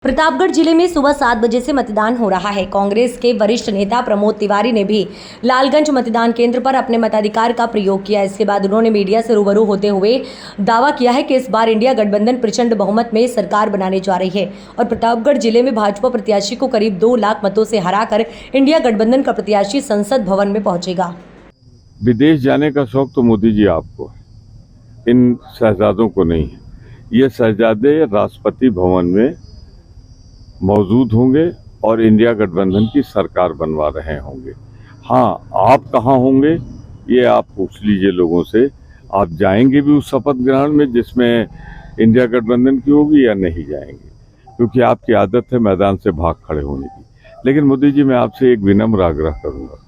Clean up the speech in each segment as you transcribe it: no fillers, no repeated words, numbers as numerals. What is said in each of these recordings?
प्रतापगढ़ जिले में सुबह 7 बजे से मतदान हो रहा है। कांग्रेस के वरिष्ठ नेता प्रमोद तिवारी ने भी लालगंज मतदान केंद्र पर अपने मताधिकार का प्रयोग किया। इसके बाद उन्होंने मीडिया से रूबरू होते हुए दावा किया है कि इस बार इंडिया गठबंधन प्रचंड बहुमत में सरकार बनाने जा रही है और प्रतापगढ़ जिले में भाजपा प्रत्याशी को करीब 2 लाख मतों से हराकर इंडिया गठबंधन का प्रत्याशी संसद भवन में पहुंचेगा। विदेश जाने का शौक तो मोदी जी आपको है, इन शहजादों को नहीं है। ये शहजादे राष्ट्रपति भवन में मौजूद होंगे और इंडिया गठबंधन की सरकार बनवा रहे होंगे। हाँ, आप कहाँ होंगे ये आप पूछ लीजिए लोगों से। आप जाएंगे भी उस शपथ ग्रहण में जिसमें इंडिया गठबंधन की होगी या नहीं जाएंगे, क्योंकि आपकी आदत है मैदान से भाग खड़े होने की। लेकिन मोदी जी, मैं आपसे एक विनम्र आग्रह करूंगा।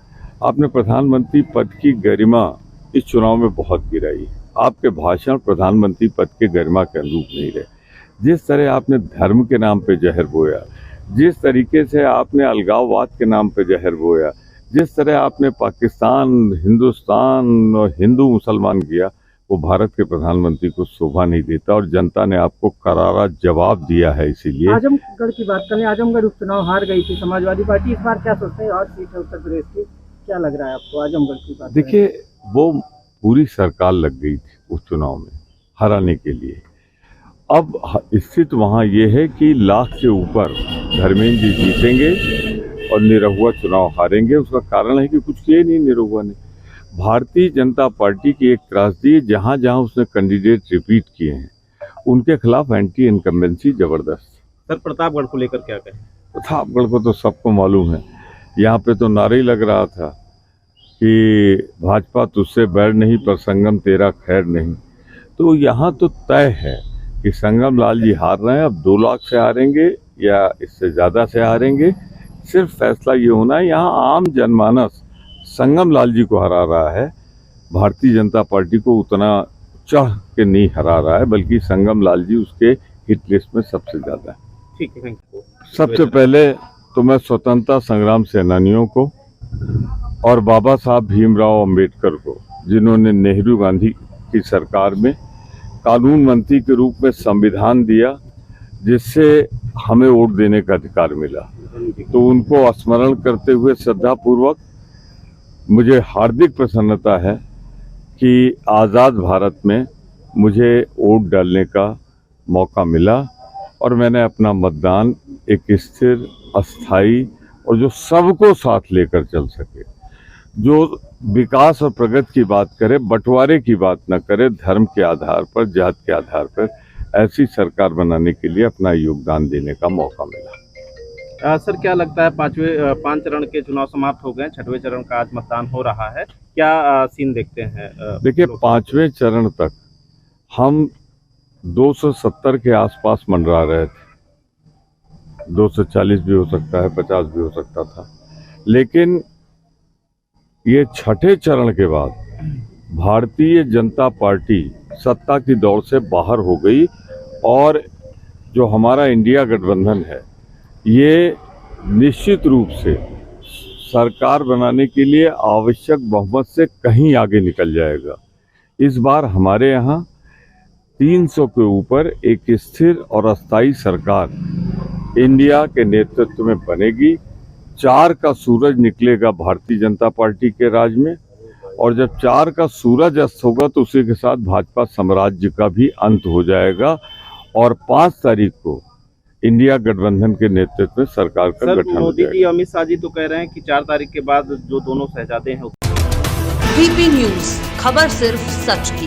आपने प्रधानमंत्री पद की गरिमा इस चुनाव में बहुत गिराई है। आपके भाषण प्रधानमंत्री पद के गरिमा के अनुरूप नहीं रहे। जिस तरह आपने धर्म के नाम पे जहर बोया, जिस तरीके से आपने अलगाववाद के नाम पे जहर बोया, जिस तरह आपने पाकिस्तान, हिंदुस्तान और हिंदू मुसलमान किया, वो भारत के प्रधानमंत्री को शोभा नहीं देता और जनता ने आपको करारा जवाब दिया है। इसीलिए आजमगढ़ की बात करें, आजमगढ़ उपचुनाव हार गई थी समाजवादी पार्टी। इस बार क्या सोचते हैं? और सीट है उत्तर प्रदेश की, क्या लग रहा है आपको आजमगढ़ की बात? देखिए, वो पूरी सरकार लग गई थी उस चुनाव में हराने के लिए। अब स्थिति वहाँ ये है कि लाख से ऊपर धर्मेंद्र जी जीतेंगे और निरहुआ चुनाव हारेंगे। उसका कारण है कि कुछ किए नहीं निरहुआ ने। भारतीय जनता पार्टी की एक त्रासदी है, जहाँ जहाँ उसने कैंडिडेट रिपीट किए हैं उनके खिलाफ एंटी इनकम्बेंसी जबरदस्त। सर, प्रतापगढ़ को लेकर क्या कहें? प्रतापगढ़ को तो सबको मालूम है। यहाँ पे तो नारा ही लग रहा था कि भाजपा तुझसे बैर नहीं पर संगम तेरा खैर नहीं। तो यहाँ तो तय है कि संगम लाल जी हार रहे हैं। अब 2 लाख से हारेंगे या इससे ज़्यादा से हारेंगे, सिर्फ फैसला ये होना है। यहाँ आम जनमानस संगम लाल जी को हरा रहा है, भारतीय जनता पार्टी को उतना चढ़ के नहीं हरा रहा है, बल्कि संगम लाल जी उसके हिट लिस्ट में सबसे ज़्यादा है। ठीक है, थैंक यू। सबसे पहले तो मैं स्वतंत्रता संग्राम सेनानियों को और बाबा साहब भीमराव अंबेडकर को, जिन्होंने नेहरू गांधी की सरकार में कानून मंत्री के रूप में संविधान दिया जिससे हमें वोट देने का अधिकार मिला, तो उनको स्मरण करते हुए श्रद्धापूर्वक मुझे हार्दिक प्रसन्नता है कि आज़ाद भारत में मुझे वोट डालने का मौका मिला और मैंने अपना मतदान एक स्थिर, अस्थाई और जो सबको साथ लेकर चल सके, जो विकास और प्रगति की बात करे, बंटवारे की बात न करे, धर्म के आधार पर, जात के आधार पर, ऐसी सरकार बनाने के लिए अपना योगदान देने का मौका मिला। सर, क्या लगता है 5 चरण के चुनाव समाप्त हो गए, 6वें चरण का आज मतदान हो रहा है, क्या सीन देखते हैं? देखिए, 5वें चरण तक हम 270 के आसपास मंडरा रहे थे। 240 भी हो सकता है, 50 भी हो सकता था। लेकिन ये 6ठे चरण के बाद भारतीय जनता पार्टी सत्ता की दौड़ से बाहर हो गई और जो हमारा इंडिया गठबंधन है ये निश्चित रूप से सरकार बनाने के लिए आवश्यक बहुमत से कहीं आगे निकल जाएगा। इस बार हमारे यहाँ 300 के ऊपर एक स्थिर और अस्थायी सरकार इंडिया के नेतृत्व में बनेगी। 4 का सूरज निकलेगा भारतीय जनता पार्टी के राज में, और जब 4 का सूरज अस्त होगा तो उसी के साथ भाजपा साम्राज्य का भी अंत हो जाएगा और 5 तारीख को इंडिया गठबंधन के नेतृत्व में सरकार का गठन हो जाएगा। मोदी जी, अमित शाह जी तो कह रहे हैं कि 4 तारीख के बाद जो दोनों शहजादे हैं। VP न्यूज, खबर सिर्फ सच की।